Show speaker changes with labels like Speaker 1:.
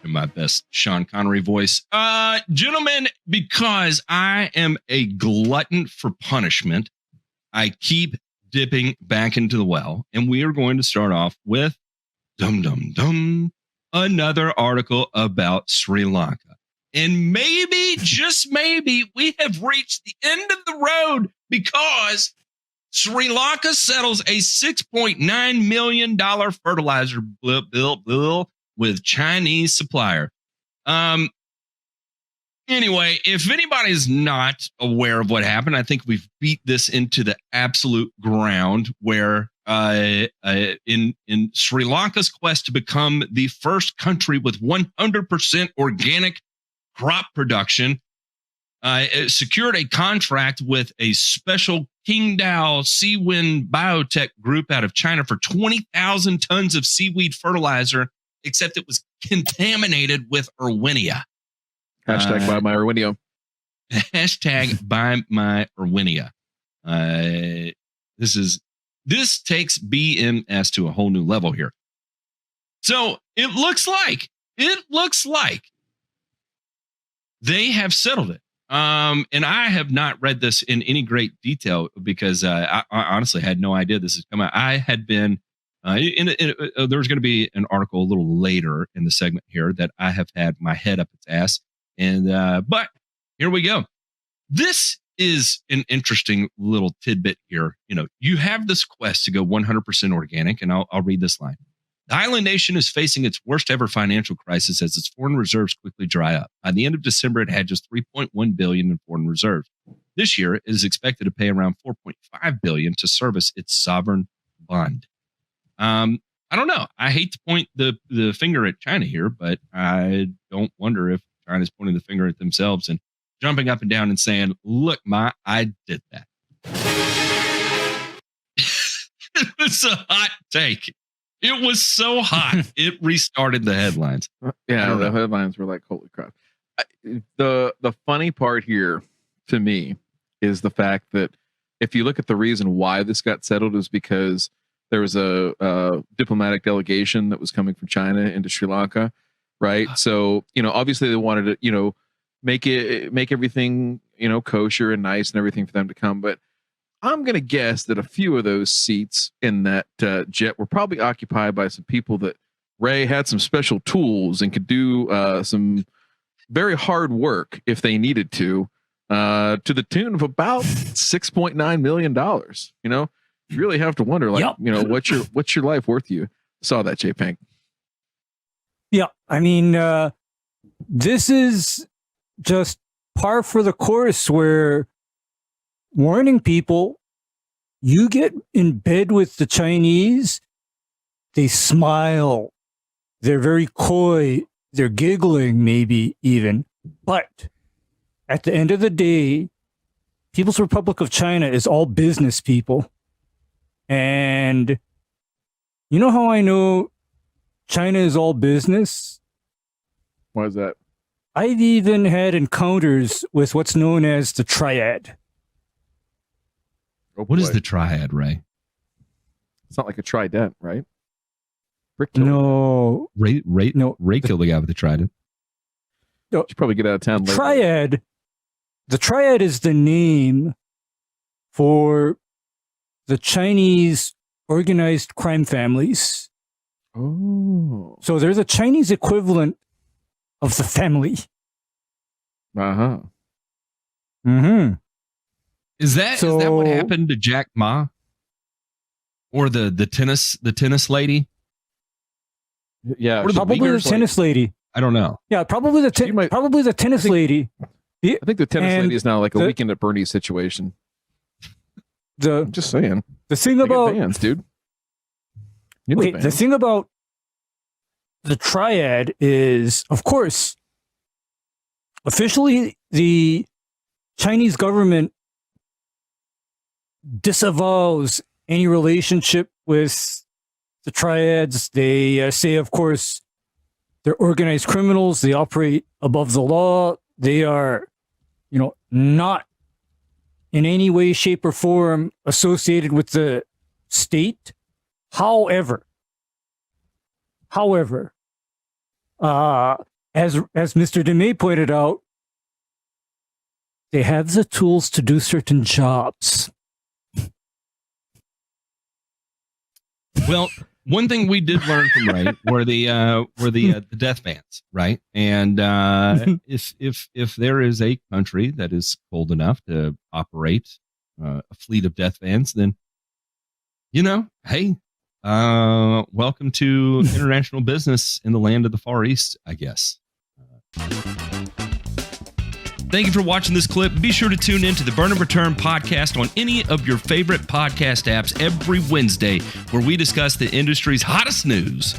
Speaker 1: in my best Sean Connery voice. Gentlemen, because I am a glutton for punishment, I keep dipping back into the well, and we are going to start off with another article about Sri Lanka. And maybe, just maybe, we have reached the end of the road because Sri Lanka settles a $6.9 million fertilizer bill with Chinese supplier. Anyway, if anybody's not aware of what happened, I think we've beat this into the absolute ground where in Sri Lanka's quest to become the first country with 100% organic crop production, it secured a contract with a special Qingdao Seawind Biotech group out of China for 20,000 tons of seaweed fertilizer, except it was contaminated with Erwinia.
Speaker 2: Hashtag buy my Erwinia.
Speaker 1: Hashtag buy my Erwinia. This takes BMS to a whole new level here. So it looks like they have settled it. And I have not read this in any great detail because I honestly had no idea this is coming out. I had been there's going to be an article a little later in the segment here that I have had my head up its ass. And but here we go. This is an interesting little tidbit here. You know, you have this quest to go 100% organic, and I'll read this line. The island nation is facing its worst ever financial crisis as its foreign reserves quickly dry up. By the end of December, it had just $3.1 billion in foreign reserves. This year, it is expected to pay around $4.5 billion to service its sovereign bond. I don't know. I hate to point the finger at China here, but I don't wonder if China's pointing the finger at themselves and jumping up and down and saying, "Look, I did that." It's a hot take. It was so hot, it restarted the headlines.
Speaker 2: Yeah, the headlines were like, holy crap. The funny part here to me is the fact that if you look at the reason why this got settled is because there was a diplomatic delegation that was coming from China into Sri Lanka, right? So, obviously they wanted to, make everything, kosher and nice and everything for them to come. But I'm going to guess that a few of those seats in that jet were probably occupied by some people that Ray had some special tools and could do some very hard work if they needed to the tune of about $6.9 million. You really have to wonder, what's your life worth you? Saw that, J Pank.
Speaker 3: Yeah, I mean, this is just par for the course where warning people, you get in bed with the Chinese, they smile, they're very coy, they're giggling maybe even, but at the end of the day, People's Republic of China is all business people. And you know how I know China is all business?
Speaker 2: Why is that?
Speaker 3: I've even had encounters with what's known as the Triad.
Speaker 1: What is the Triad, Ray?
Speaker 2: It's not like a trident, right?
Speaker 3: No.
Speaker 1: Ray killed the guy with the trident.
Speaker 2: No. Should probably get out of town later.
Speaker 3: Triad. The Triad is the name for the Chinese organized crime families.
Speaker 2: Oh.
Speaker 3: So there's a Chinese equivalent of the family.
Speaker 2: Uh-huh.
Speaker 3: Mm-hmm.
Speaker 1: Is that what happened to Jack Ma? Or the tennis lady?
Speaker 2: Yeah,
Speaker 3: probably the tennis lady.
Speaker 1: I don't know.
Speaker 3: Yeah, probably the tennis lady.
Speaker 2: I think the tennis lady is now like a Weekend at Bernie's situation. I'm just saying.
Speaker 3: The thing about
Speaker 2: bands, dude.
Speaker 3: The thing about the Triad is, of course, officially the Chinese government disavows any relationship with the Triads. They say, of course, they're organized criminals. They operate above the law. They are, not in any way, shape, or form associated with the state. However, as Mr. DeMay pointed out, they have the tools to do certain jobs.
Speaker 1: Well, one thing we did learn from Ray were the death bans, right? And if there is a country that is cold enough to operate a fleet of death bans, then hey, welcome to international business in the land of the Far East, I guess. Thank you for watching this clip. Be sure to tune in to the Burn and Return podcast on any of your favorite podcast apps every Wednesday, where we discuss the industry's hottest news.